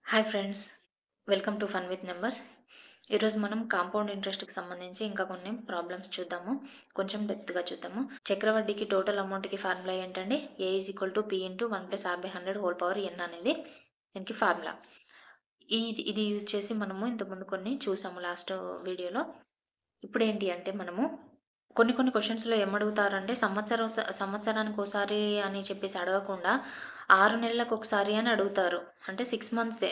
Hi friends, welcome to fun with numbers. ఈరోజు మనం compound ఇంట్రెస్ట్కి సంబంధించి ఇంకా కొన్ని ప్రాబ్లమ్స్ చూద్దాము. కొంచెం డెప్త్గా చూద్దాము. చక్రవడ్డీకి టోటల్ అమౌంట్కి ఫార్ములా ఏంటండి? A is equal to P into 1+r/100 whole power N అనేది దీనికి ఫార్ములా. ఇది యూజ్ చేసి మనము ఇంతకుముందు కొన్ని చూసాము లాస్ట్ వీడియోలో. ఇప్పుడు ఏంటి అంటే మనము కొన్ని క్వశ్చన్స్లో ఏమడుగుతారంటే సంవత్సరానికి ఒకసారి అని చెప్పేసి అడగకుండా 6 నెలలకు ఒకసారి అని అడుగుతారు. అంటే 6 మంత్సే.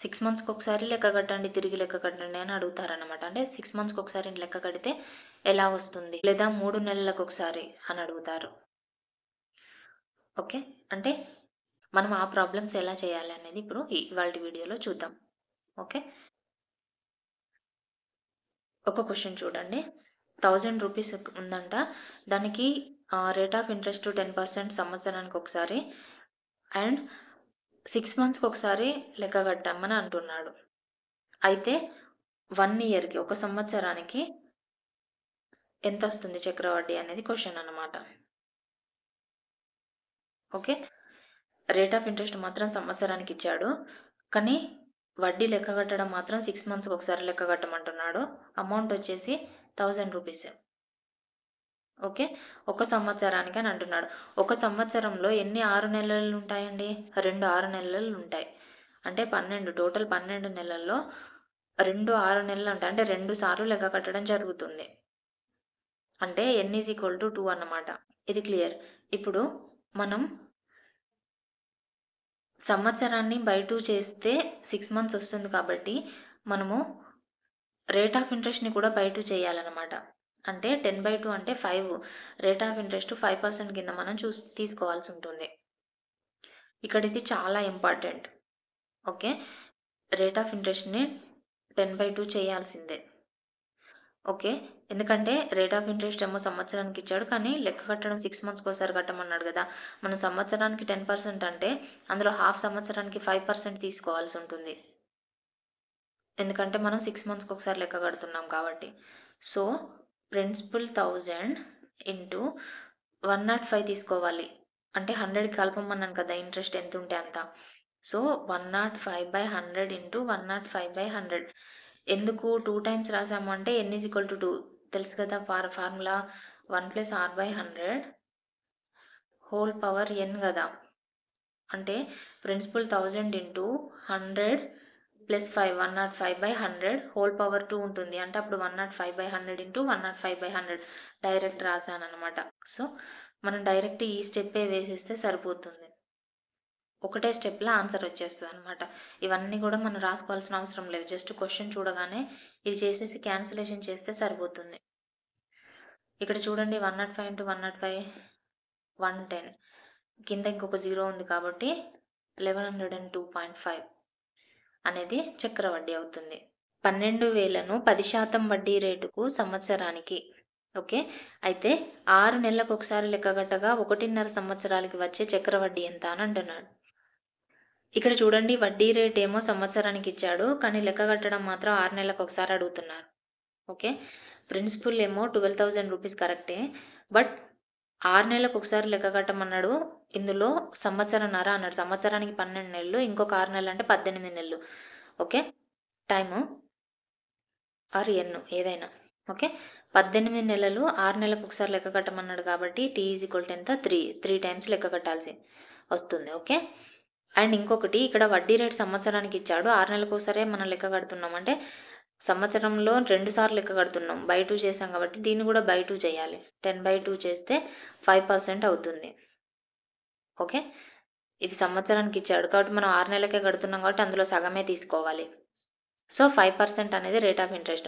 6 మంత్స్‌కి ఒకసారి లెక్క కట్టండి, తిరిగి లెక్క కట్టండి అని అడుగుతారనమాట. అంటే 6 మంత్స్‌కి ఒకసారి లెక్క కడితే ఎలా వస్తుంది? లేదా 3 నెలలకు ఒకసారి అని అడుగుతారు. ఓకే. అంటే మనం ఆ ప్రాబ్లమ్స్ ఎలా చేయాలి అనేది ఇప్పుడు ఇవాల్టి వీడియోలో చూద్దాం. ఓకే. ఒక క్వెషన్ చూడండి. 1000 రూపీస్ ఉందంట. దానికి రేట్ ఆఫ్ ఇంట్రెస్ట్ 10% సంవత్సరానికి ఒకసారి అండ్ 6 మంత్స్‌కి ఒకసారి లెక్క కట్టమని అంటున్నాడు. అయితే 1 ఇయర్‌కి, ఒక సంవత్సరానికి ఎంతొస్తుంది చక్రవడ్డీ అనేది క్వెషన్ అన్నమాట. ఓకే. రేట్ ఆఫ్ ఇంట్రెస్ట్ మాత్రం సంవత్సరానికి ఇచ్చాడు. కానీ వడ్డీ లెక్క కట్టడం మాత్రం 6 మంత్స్‌కి ఒకసారి లెక్క కట్టమంటున్నాడు. అమౌంట్ వచ్చేసి 1000 రూపీస్. ఓకే. ఒక సంవత్సరానికి అని అంటున్నాడు. ఒక సంవత్సరంలో ఎన్ని 6 నెలలు ఉంటాయండి? 2 6 నెలలు ఉంటాయి. అంటే 12, టోటల్ 12 నెలల్లో 2 6 నెలలు ఉంటాయి. అంటే 2 సార్లు లెక్క కట్టడం జరుగుతుంది. అంటే n ఈజ్ ఈక్వల్ టు 2 అన్నమాట. ఇది క్లియర్. ఇప్పుడు మనం సంవత్సరాన్ని బై 2 చేస్తే 6 మంత్స్ వస్తుంది కాబట్టి, మనము రేట్ ఆఫ్ ఇంట్రెస్ట్‌ని కూడా బై 2 చేయాలన్నమాట. అంటే 10/2 అంటే 5. రేట్ ఆఫ్ ఇంట్రెస్ట్ 5% కింద మనం తీసుకోవాల్సుంటుంది. ఇక్కడ ఇది చాలా ఇంపార్టెంట్. ఓకే. రేట్ ఆఫ్ ఇంట్రెస్ట్‌ని 10/2 చేయాల్సిందే. ఓకే. ఎందుకంటే రేట్ ఆఫ్ ఇంట్రెస్ట్ ఏమో సంవత్సరానికి ఇచ్చాడు. కానీ లెక్క కట్టడం 6 మంత్స్‌కోసారి కట్టమన్నాడు గదా! మనం సంవత్సరానికి 10% అంటే అందులో హాఫ్ సంవత్సరానికి 5% తీసుకోవాల్సుంటుంది. ఎందుకంటే మనం 6 మంత్స్‌కి ఒకసారి లెక్క కడుతున్నాం కాబట్టి. సో, ప్రిన్సిపల్ 1000 ఇంటూ 105 తీసుకోవాలి. అంటే 100కి కలపమన్నాను కదా! ఇంట్రెస్ట్ ఎంతుంటే అంత. సో, 105/100 ఇంటూ 105/100 ఎందుకు 2 టైమ్స్ రాసాము అంటే n ఈజ్ ఈక్వల్ టు 2 తెలుసు కదా! Formula 1+r/100 whole power n గదా! అంటే principal 1000 into 100 plus 5 105/100 whole power 2 ఉంటుంది. అంటే అప్పుడు 105/100 ఇంటూ 105/100 డైరెక్ట్ రాసాననమాట. సో, మనం డైరెక్ట్ ఈ స్టెప్పే వేసేస్తే సరిపోతుంది. ఒకటే స్టెప్‌లో ఆన్సర్ వచ్చేస్తదనమాట. ఇవన్నీ గూడా మనం రాసుకోవాల్సిన అవసరం లేదు. జస్ట్ క్వెషన్ చూడగానే ఇది చేసేసి క్యాన్సిలేషన్ చేస్తే సరిపోతుంది. ఇక్కడ చూడండి 105 ఇంటూ 105 110 కింద ఇంకొక 0 ఉంది కాబట్టి 1102.5 అనేది చక్రవడ్డీ అవుతుంది. 12,000ను 10% వడ్డీ రేటుకు సంవత్సరానికి. ఓకే. అయితే 6 నెలలకు ఒకసారి లెక్కగట్టగా 1.5 సంవత్సరాలకి వచ్చే చక్రవడ్డీ ఎంత అని అంటున్నాడు. ఇక్కడ చూడండి వడ్డీ రేట్ ఏమో సంవత్సరానికి ఇచ్చాడు. కానీ లెక్క కట్టడం మాత్రం 6 నెలలకు ఒకసారి అడుగుతున్నారు. ఓకే. ప్రిన్సిపల్ ఏమో 12,000 రూపీస్ కరెక్టే. బట్ 6 నెలలకు ఒకసారి లెక్క కట్టమన్నాడు. ఇందులో సంవత్సరన్నర అన్నాడు. సంవత్సరానికి 12 నెలలు. ఇంకొక 6 నెలలు అంటే 18 నెలలు. ఓకే. టైము ఆర్ ఎన్ ఏదైనా. ఓకే. 18 నెలలు 6 నెలలకు ఒకసారి లెక్క కట్టమన్నాడు కాబట్టి టీ ఈజ్ ఈక్వల్ టు ఎంత? 3 టైమ్స్ లెక్క కట్టాల్సి వస్తుంది. ఓకే. అండ్ ఇంకొకటి ఇక్కడ వడ్డీ రేటు సంవత్సరానికి ఇచ్చాడు. 6 నెలలకు ఒకసారే మనం లెక్క కడుతున్నాం. అంటే సంవత్సరంలో 2 సార్లు లెక్క కడుతున్నాం. బై 2 చేసాం కాబట్టి దీన్ని కూడా బై 2 చేయాలి. 10/2 చేస్తే 5% అవుతుంది. ఓకే. ఇది సంవత్సరానికి ఇచ్చాడు కాబట్టి మనం 6 నెలలకే కడుతున్నాం కాబట్టి అందులో సగమే తీసుకోవాలి. సో, 5% అనేది రేట్ ఆఫ్ ఇంట్రెస్ట్.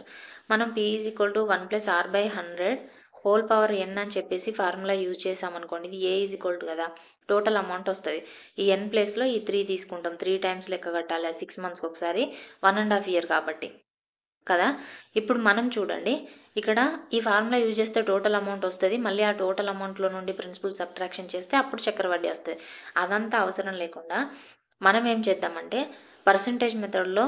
మనం P is equal to 1+r/100 whole power n అని చెప్పేసి ఫార్ములా యూజ్ చేసామనుకోండి. ఇది A ఈజ్ ఈక్వల్ టు కదా! టోటల్ అమౌంట్ వస్తది. ఈ n ప్లేస్‌లో ఈ 3 తీసుకుంటాం. 3 టైమ్స్ లెక్క కట్టాలి. 6 మంత్స్‌కి ఒకసారి 1½ ఇయర్ కాబట్టి. కదా! ఇప్పుడు మనం చూడండి. ఇక్కడ ఈ ఫార్ములా యూజ్ చేస్తే టోటల్ అమౌంట్ వస్తది. మళ్ళీ ఆ టోటల్ అమౌంట్‌లో నుండి ప్రిన్సిపల్ సబ్ట్రాక్షన్ చేస్తే అప్పుడు చక్రవడ్డీ వస్తది. అదంతా అవసరం లేకుండా మనం ఏం చేద్దామంటే పర్సెంటేజ్ మెథడ్‌లో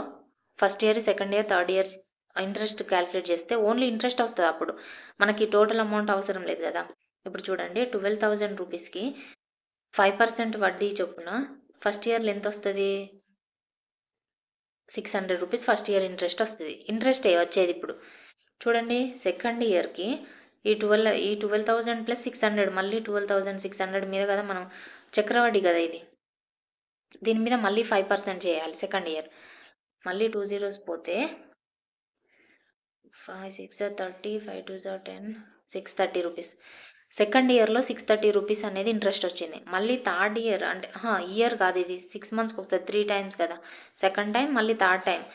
first year, second year, third year interest calculate చేస్తే ఓన్లీ ఇంట్రెస్ట్ వస్తది అప్పుడు. మనకి టోటల్ అమౌంట్ అవసరం లేదు గదా! ఇప్పుడు చూడండి 12,000 రూపీస్‌కి 5% వడ్డీ చొప్పున ఫస్ట్ ఇయర్‌లో ఎంతొస్తది? రూ. 600 ఫస్ట్ ఇయర్ ఇంట్రెస్ట్ వస్తది. ఇంట్రెస్టే వచ్చేది ఇప్పుడు. చూడండి సెకండ్ ఇయర్‌కి ఈ 12,000 ప్లస్ 600 మళ్ళీ 12,600 మీద కదా మనం చక్రవడ్డీ కదా ఇది. దీని మీద మళ్ళీ 5% చేయాలి సెకండ్ ఇయర్. మళ్ళీ 2 zeros పోతే 5, 6 30, 5 2 10, రూ. 630. సెకండ్ ఇయర్‌లో రూ. 630 అనేది ఇంట్రెస్ట్ వచ్చింది. మళ్ళీ థర్డ్ ఇయర్ అంటే ఇయర్ కాదు ఇది 6 మంత్స్‌కి ఒకసారి 3 టైమ్స్ కదా! సెకండ్ టైమ్ మళ్ళీ థర్డ్ టైమ్.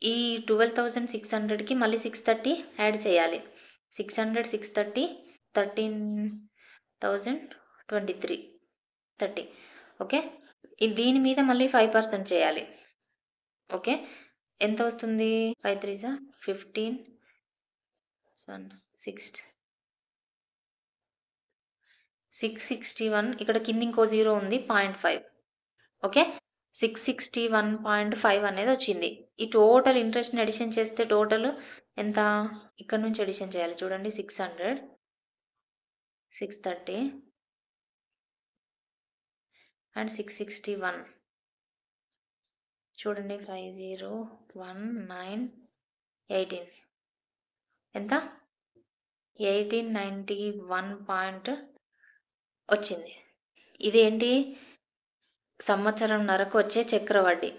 ఈ 12,600కి మళ్ళీ 630 యాడ్ చేయాలి. 600, 630 13,023 30 ఓకే. దీని మీద మళ్ళీ 5% చేయాలి. ఓకే. ఎంత వస్తుంది? 5 3 15 661 ఇక్కడ కింద ఇంకో 0 ఉంది 0.5 ఓకే. 661.5 అనేది వచ్చింది. ఈ టోటల్ ఇంట్రెస్ట్‌ని అడిషన్ చేస్తే టోటల్ ఎంత? ఇక్కడ నుంచి అడిషన్ చేయాలి చూడండి 600, 630 అండ్ 661 చూడండి 50, 19, 18 ఎంత? 1891 వచ్చింది. ఇదేంటి? సంవత్సరంన్నరకు వచ్చే చక్రవడ్డీ.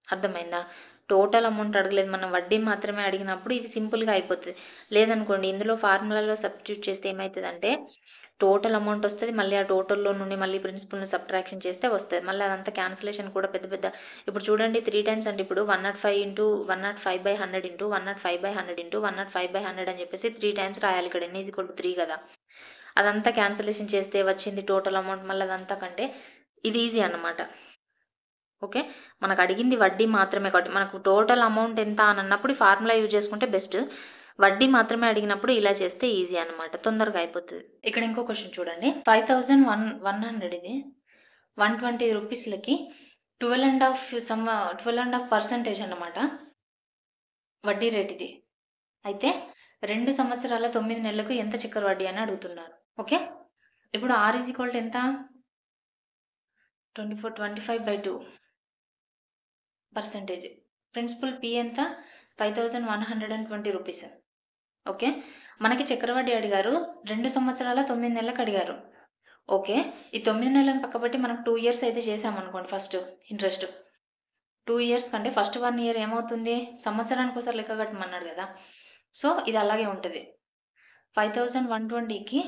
అర్థమైందా? టోటల్ అమౌంట్ అడగలేదు. మనం వడ్డీ మాత్రమే అడిగినప్పుడు ఇది సింపుల్‌గా అయిపోతది. లేదనుకోండి ఇందులో ఫార్ములాలో సబ్స్టిట్యూట్ చేస్తే ఏమైతదంటే టోటల్ అమౌంట్ వస్తది. మళ్ళీ ఆ టోటల్‌లో నుండి మళ్ళీ ప్రిన్సిపల్‌ని సబ్ట్రాక్షన్ చేస్తే వస్తది. మళ్ళీ అదంతా క్యాన్సిలేషన్ కూడా పెద్ద పెద్ద ఇప్పుడు చూడండి 3 టైమ్స్ అంటే ఇప్పుడు 105/100 ఇంటూ 105/100 అని చెప్పేసి 3 టైమ్స్ రాయాలి. ఇక్కడ n=3 కదా! అదంతా క్యాన్సిలేషన్ చేస్తే వచ్చింది టోటల్ అమౌంట్ మళ్ళీ అదంతా కంటే ఇది ఈజీ అన్నమాట. ఓకే. మనకు అడిగింది వడ్డీ మాత్రమే కాబట్టి మనకు టోటల్ అమౌంట్ ఎంత అని అన్నప్పుడు ఈ ఫార్ములా యూజ్ చేసుకుంటే బెస్ట్. వడ్డీ మాత్రమే అడిగినప్పుడు ఇలా చేస్తే ఈజీ అన్నమాట. తొందరగా అయిపోతది. ఇక్కడ ఇంకో క్వెషన్ చూడండి. 5,100 ఇది 120 రూపీస్‌లకి 12.5% అన్నమాట. వడ్డీ రేట్ ఇది. అయితే 2 సంవత్సరాల 9 నెలలకు ఎంత చక్కెర వడ్డీ అని అడుగుతున్నారు. ఓకే. ఇప్పుడు R ఎంత? 25/2%. ప్రిన్సిపల్ P ఎంత? 5,120 రూపీస్. ఓకే. మనకి చక్రవడ్డీ అడిగారు. 2 సంవత్సరాల 9 నెలలకు అడిగారు. ఓకే. ఈ 9 నెలలను పక్కబెట్టి మనం 2 ఇయర్స్ అయితే చేసామనుకోండి ఫస్ట్ ఇంట్రెస్ట్. 2 ఇయర్స్ కంటే ఫస్ట్ 1 ఇయర్ ఏమవుతుంది? సంవత్సరానికి ఒకసారి లెక్క కట్టమన్నాడు కదా! సో, ఇది అలాగే ఉంటది. 5,120కి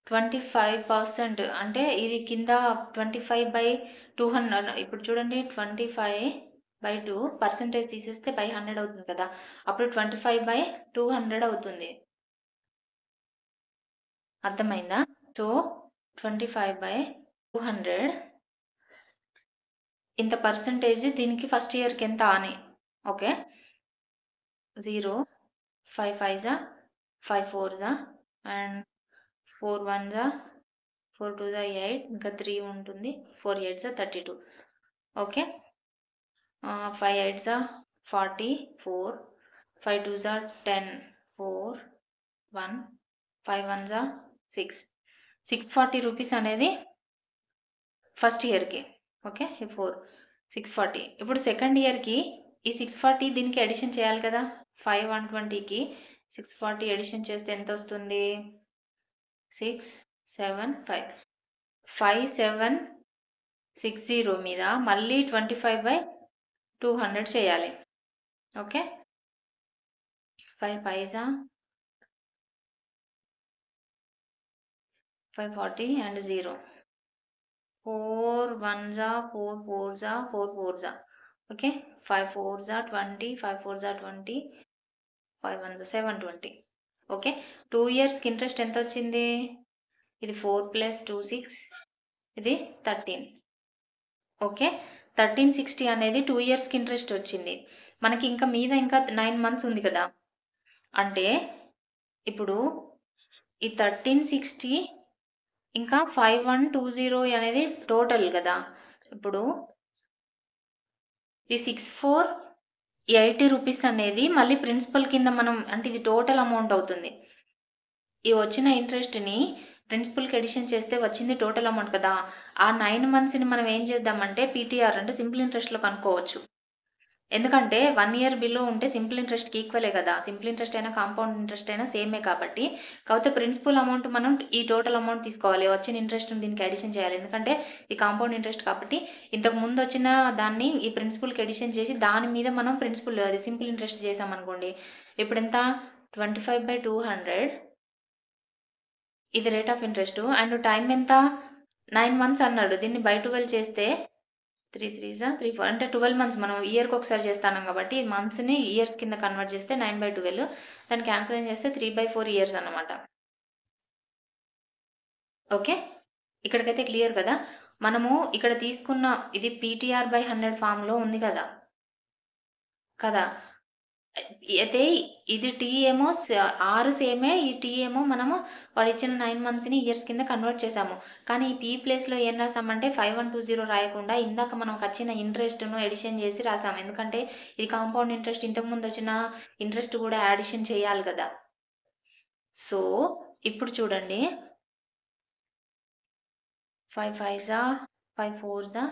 25% అంటే ఇది కింద 25/200 ఇప్పుడు చూడండి 25/2 తీసేస్తే బై 100 అవుతుంది కదా! అప్పుడు 25/200 అవుతుంది. అర్థమైందా? సో, 25/200 ఇంత పర్సెంటేజ్ దీనికి ఫస్ట్ ఇయర్‌కి ఎంత అని. ఓకే. 0 5 5 5 4 అండ్ 4 1 4 2 8 ఇంకా 3 ఉంటుంది. 4 8 32 ఓకే. 5 8 44 5 2 10 4 1 5 1 6 640 రూపీస్ అనేది ఫస్ట్ ఇయర్‌కి. ఓకే. 4 640 ఇప్పుడు సెకండ్ ఇయర్‌కి ఈ 640 దీనికి అడిషన్ చేయాలి కదా! 5,120కి 640 అడిషన్ చేస్తే ఎంత వస్తుంది? 675 5760 మీద మళ్ళీ 25/200 చేయాలి. ఓకే. 5 5 540 and 0 4 1 4 4 4 4 okay. 5 4 20 5 4 20 5 1 720 ఓకే. 2 ఇయర్స్‌కి ఇంట్రెస్ట్ ఎంత వచ్చింది? ఇది 4 + 2 6 ఇది 13 ఓకే. 1360 అనేది 2 ఇయర్స్‌కి ఇంట్రెస్ట్ వచ్చింది. మనకి ఇంకా మీద ఇంకా 9 మంత్స్ ఉంది కదా! అంటే ఇప్పుడు ఈ 1360 ఇంకా 5120 అనేది టోటల్ కదా! ఇప్పుడు ఈ 6480 రూపీస్ అనేది మళ్ళీ ప్రిన్సిపల్ కింద మనం అంటే ఇది టోటల్ అమౌంట్ అవుతుంది. ఈ వచ్చిన ఇంట్రెస్ట్‌ని ప్రిన్సిపల్‌కి అడిషన్ చేస్తే వచ్చింది టోటల్ అమౌంట్ కదా! ఆ 9 మంత్స్‌ని మనం ఏం చేద్దామంటే పీటీఆర్ అంటే సింపుల్ ఇంట్రెస్ట్‌లో కనుక్కోవచ్చు. ఎందుకంటే 1 ఇయర్ బిలో ఉంటే సింపుల్ ఇంట్రెస్ట్‌కి ఈక్వలే కదా! సింపుల్ ఇంట్రెస్ట్ అయినా, కాంపౌండ్ ఇంట్రెస్ట్ అయినా సేమే కాబట్టి. కాకపోతే ప్రిన్సిపల్ అమౌంట్ మనం ఈ టోటల్ అమౌంట్ తీసుకోవాలి. వచ్చిన ఇంట్రెస్ట్‌ని దీనికి అడిషన్ చేయాలి. ఎందుకంటే ఈ కాంపౌండ్ ఇంట్రెస్ట్ కాబట్టి ఇంతకు ముందొచ్చిన దాన్ని ఈ ప్రిన్సిపల్‌కి అడిషన్ చేసి దాని మీద మనం ప్రిన్సిపల్ అది సింపుల్ ఇంట్రెస్ట్ చేశామనుకోండి. ఇప్పుడెంత 25/200 ఇది rate of interest and time ఎంత 9 మంత్స్ అన్నాడు. దీన్ని బై 12 చేస్తే 3 3 3 4 అంటే 12 మంత్స్ మనం ఇయర్‌కి ఒకసారి చేస్తున్నాం కాబట్టి మంత్స్‌ని ఇయర్స్ కింద కన్వర్ట్ చేస్తే 9/12 దాన్ని క్యాన్సిల్ చేస్తే 3/4 ఇయర్స్ అన్నమాట. ఓకే. ఇక్కడికైతే క్లియర్ కదా! మనము ఇక్కడ తీసుకున్న ఇది పీటీఆర్/100 ఫార్మ్‌లో ఉంది కదా! కదా! అయితే ఇది టీ ఏమో 6 సేమే. ఈ టీ ఏమో మనము వాడిచ్చిన 9 మంత్స్‌ని ఇయర్స్ కింద కన్వర్ట్ చేసాము. కానీ ఈ పీ ప్లేస్‌లో ఏం రాసామంటే 5120 రాయకుండా ఇందాక మనకచ్చిన ఇంట్రెస్ట్‌ను అడిషన్ చేసి రాసాము. ఎందుకంటే ఇది కాంపౌండ్ ఇంట్రెస్ట్ ఇంతకు ముందొచ్చిన ఇంట్రెస్ట్ కూడా అడిషన్ చేయాలి కదా! సో, ఇప్పుడు చూడండి 5 5 5 4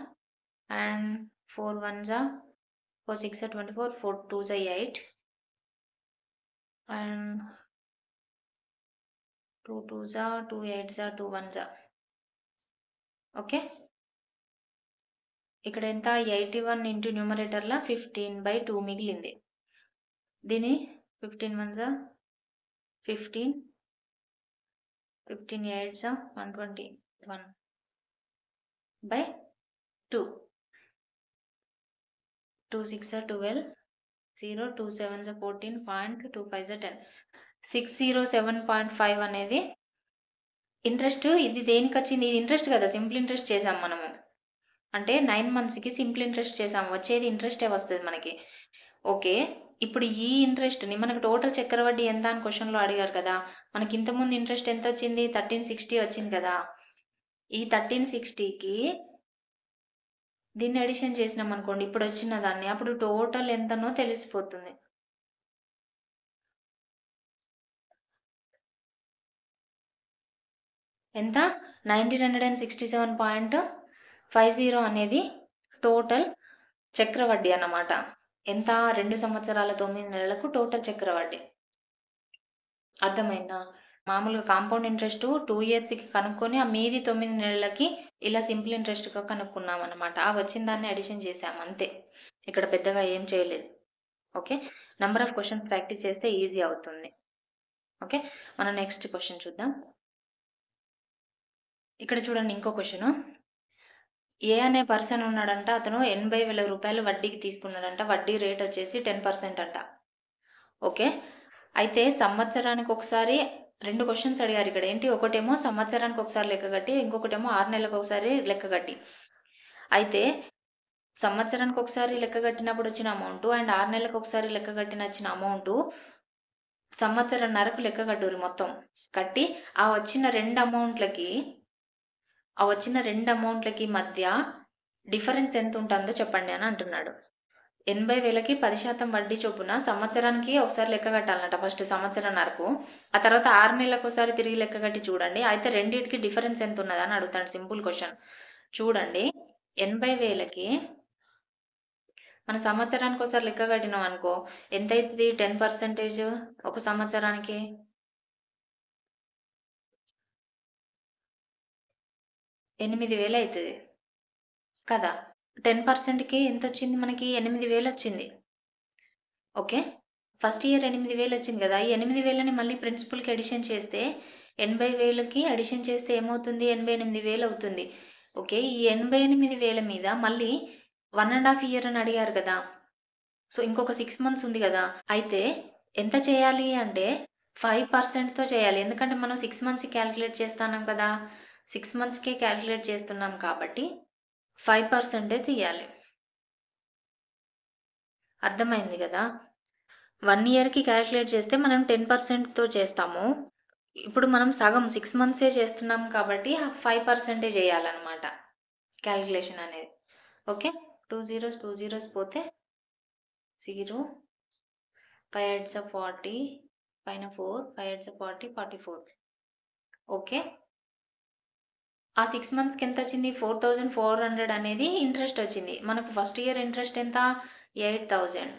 అండ్ 4 1 4 6 24 4 2 8 అండ్ 2 2 2 8 2 1 ఓకే. ఇక్కడ ఎంత 81 ఇంటూ న్యూమరేటర్‌ల 15/2 మిగిలింది. దీని 15 1 15 15 8 121/2 2 6 12 0 2 7 14 2 5 10 607.5 అనేది ఇంట్రెస్ట్. ఇది దేనికొచ్చింది? ఇది ఇంట్రెస్ట్ కదా! సింపుల్ ఇంట్రెస్ట్ చేసాం మనము. అంటే 9 మంత్స్‌కి సింపుల్ ఇంట్రెస్ట్ చేసాం. వచ్చేది ఇంట్రెస్టే వస్తది మనకి. ఓకే. ఇప్పుడు ఈ ఇంట్రెస్ట్‌ని మనకు టోటల్ చక్రవడ్డీ ఎంత అని క్వెషన్‌లో అడిగారు కదా! మనకి ఇంతకుముందు ఇంట్రెస్ట్ ఎంతొచ్చింది? 1360 వచ్చింది కదా! ఈ 1360కి దీన్ని అడిషన్ చేసినామనుకోండి ఇప్పుడొచ్చిన దాన్ని. అప్పుడు టోటల్ ఎంతనో తెలిసిపోతుంది. ఎంత? 1967.50 అనేది టోటల్ చక్రవడ్డీ అన్నమాట. ఎంత? 2 సంవత్సరాల 9 నెలలకు టోటల్ చక్రవడ్డీ. అర్థమైందా? మామూలుగా కాంపౌండ్ ఇంట్రెస్ట్ 2 ఇయర్స్‌కి కనుక్కొని ఆ మీది 9 నెలలకి ఇలా సింపుల్ ఇంట్రెస్ట్‌గా కనుక్కున్నామన్నమాట. ఆ వచ్చిన దాన్ని అడిషన్ చేసాం అంతే. ఇక్కడ పెద్దగా ఏం చేయలేదు. Okay. Number of questions practice చేస్తే ఈజీ అవుతుంది. ఓకే. మనం నెక్స్ట్ క్వెషన్ చూద్దాం. ఇక్కడ చూడండి ఇంకో క్వెషను. ఏ అనే పర్సన్ ఉన్నాడంట. అతను 80,000 రూపాయలు వడ్డీకి తీసుకున్నాడంట. వడ్డీ రేట్ వచ్చేసి 10% అంట. ఓకే. అయితే సంవత్సరానికి ఒకసారి 2 క్వెషన్స్ అడిగారు ఇక్కడ. ఏంటి? ఒకటేమో సంవత్సరానికి ఒకసారి లెక్కగట్టి, ఇంకొకటేమో 6 నెలలకు ఒకసారి లెక్కగట్టి. అయితే సంవత్సరానికి ఒకసారి లెక్కగట్టినప్పుడు వచ్చిన అమౌంటు అండ్ 6 నెలలకు ఒకసారి లెక్కగట్టినచ్చిన అమౌంటు సంవత్సరన్నరకు లెక్కగట్టుర్రి మొత్తం. కట్టి ఆ వచ్చిన 2 అమౌంట్‌లకి మధ్య డిఫరెన్స్ ఎంతుంటుందో చెప్పండి అని అంటున్నాడు. 80,000కి 10% వడ్డీ చొప్పున సంవత్సరానికి ఒకసారి లెక్క కట్టాలన్నట ఫస్ట్ సంవత్సరన్నరకు. ఆ తర్వాత 6 నెలలకోసారి తిరిగి లెక్క కట్టి చూడండి. అయితే రెండిటికి డిఫరెన్స్ ఎంతున్నదని అడుగుతాడు. Simple question. చూడండి 80,000కి మన సంవత్సరానికోసారి లెక్క కట్టినామనుకో ఎంతైతది 10% ఒక సంవత్సరానికి? 8,000 అయితది. కదా! 10%కి ఎంతొచ్చింది మనకి? 8,000 వచ్చింది. ఓకే. ఫస్ట్ ఇయర్ 8,000 వచ్చింది గదా! ఈ 8,000ని మళ్ళీ ప్రిన్సిపల్‌కి అడిషన్ చేస్తే 80,000కి అడిషన్ చేస్తే ఏమవుతుంది? 88,000 అవుతుంది. ఓకే. ఈ 88,000 మీద మళ్ళీ 1 ½ ఇయర్ అని అడిగారు కదా! సో, ఇంకొక 6 మంత్స్ ఉంది గదా! అయితే ఎంత చేయాలి అంటే 5%తో చేయాలి. ఎందుకంటే మనం 6 మంత్స్‌కి కాలిక్యులేట్ చేస్తన్నాం కదా! 6 మంత్స్‌కే కాలిక్యులేట్ చేస్తున్నాం కాబట్టి 5% తీయాలి. అర్థమైంది గదా! 1 ఇయర్‌కి కాలిక్యులేట్ చేస్తే మనం 10%తో చేస్తాము. ఇప్పుడు మనం సగం 6 మంత్సే చేస్తున్నాం కాబట్టి 5% చేయాలన్నమాట కాలిక్యులేషన్ అనేది. ఓకే. 2 జీరోస్ 2 జీరోస్ పోతే 0 5 8 40 పైన 4 5 8 40 44 ఓకే. ఆ 6 మంత్స్‌కి ఎంతొచ్చింది? 4,400 అనేది ఇంట్రెస్ట్ వచ్చింది. మనకు ఫస్ట్ ఇయర్ ఇంట్రెస్ట్ ఎంత? 8,000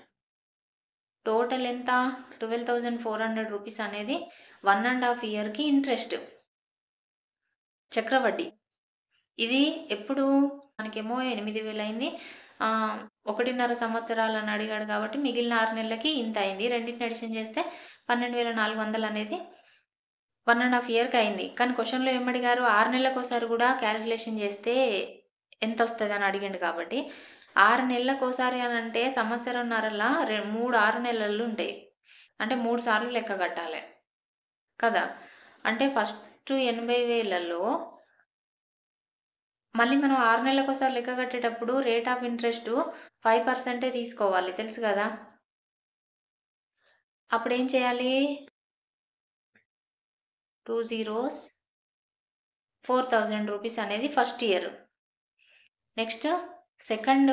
టోటల్ ఎంత? 12,400 రూపీస్ అనేది 1.5 ఇయర్‌కి ఇంట్రెస్ట్. చక్రవడ్డీ. ఇది ఎప్పుడు? మనకేమో 8,000 అయింది. 1.5 సంవత్సరాలని అడిగాడు కాబట్టి మిగిలిన 6 నెలలకి ఇంత అయింది. రెండిటిని అడిషన్ చేస్తే 12,400 అనేది 1.5 ఇయర్‌కి అయింది. కానీ క్వెషన్‌లో ఏమడిగారు? 6 నెలలకోసారి కూడా కాలిక్యులేషన్ చేస్తే ఎంతొస్తదని అడిగిండు కాబట్టి 6 నెలలకోసారి అనంటే సంవత్సరంన్నరలా 3 6 నెలలు ఉంటాయి. అంటే 3 సార్లు లెక్క కట్టాలి. కదా! అంటే ఫస్ట్ 80,000లో మళ్ళీ మనం 6 నెలలకోసారి లెక్క కట్టేటప్పుడు రేట్ ఆఫ్ ఇంట్రెస్ట్ 5% తీసుకోవాలి. తెలుసు గదా! అప్పుడేం చేయాలి? 2 zeros 4,000 రూపీస్ అనేది ఫస్ట్ ఇయర్. నెక్స్ట్ సెకండ్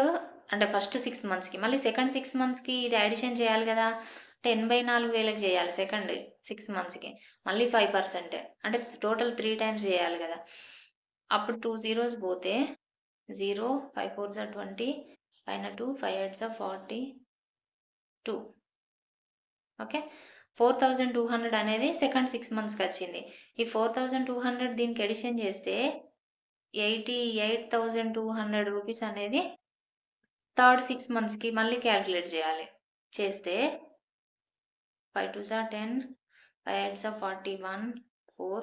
అంటే ఫస్ట్ 6 మంత్స్‌కి. మళ్ళీ సెకండ్ 6 మంత్స్‌కి ఇది అడిషన్ చేయాలి గదా! అంటే 84,000కి చేయాలి సెకండ్ 6 మంత్స్‌కి. మళ్ళీ 5% అంటే టోటల్ 3 టైమ్స్ చేయాలి గదా! అప్పుడు 2 zeros పోతే 0, 5 4s are 20, పైన 2, 5 8s are 42. ఓకే. 4,200 అనేది సెకండ్ 6 మంత్స్‌కి వచ్చింది. ఈ 4,200 దీనికి అడిషన్ చేస్తే 88,200 రూపీస్ అనేది థర్డ్ 6 మంత్స్‌కి మళ్ళీ కాలిక్యులేట్ చేయాలి. చేస్తే 5 2s are 10, 5 8s are 41, 4,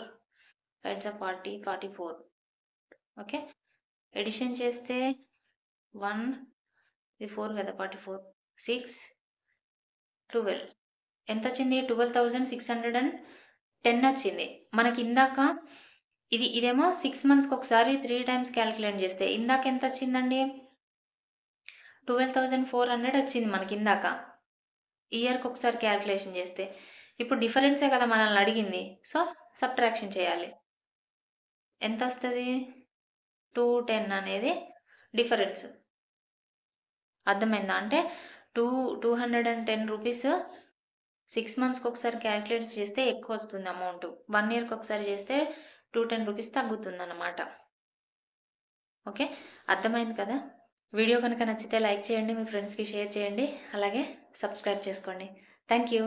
5 8s are 40, 44. Okay. Addition చేస్తే 1 ఇది 4 కదా! 44, 6, 12 ఎంతొచ్చింది? 12,610 వచ్చింది. మనకిందాక ఇదేమో 6 మంత్స్‌కి ఒకసారి 3 టైమ్స్ కాలిక్యులేట్ చేస్తే ఇందాక ఎంతొచ్చిందండి? 12,400 వచ్చింది మనకిందాక. ఇయర్‌కి ఒకసారి కాలిక్యులేషన్ చేస్తే. ఇప్పుడు డిఫరెన్సే కదా మనల్ని అడిగింది. సో, సబ్ట్రాక్షన్ చేయాలి. ఎంతొస్తది? 210 అనేది డిఫరెన్స్. అర్థమైందా? అంటే 210 రూపీస్ 6 మంత్స్‌కి ఒకసారి కాలిక్యులేట్ చేస్తే ఎక్కువొస్తుంది అమౌంట్. 1 ఇయర్‌కి ఒకసారి చేస్తే 210 రూపీస్ తగ్గుతుందన్నమాట. ఓకే. అర్థమైంది కదా! వీడియో గనుక నచ్చితే లైక్ చేయండి. మీ ఫ్రెండ్స్‌కి షేర్ చేయండి. అలాగే సబ్స్క్రైబ్ చేసుకోండి. Thank you.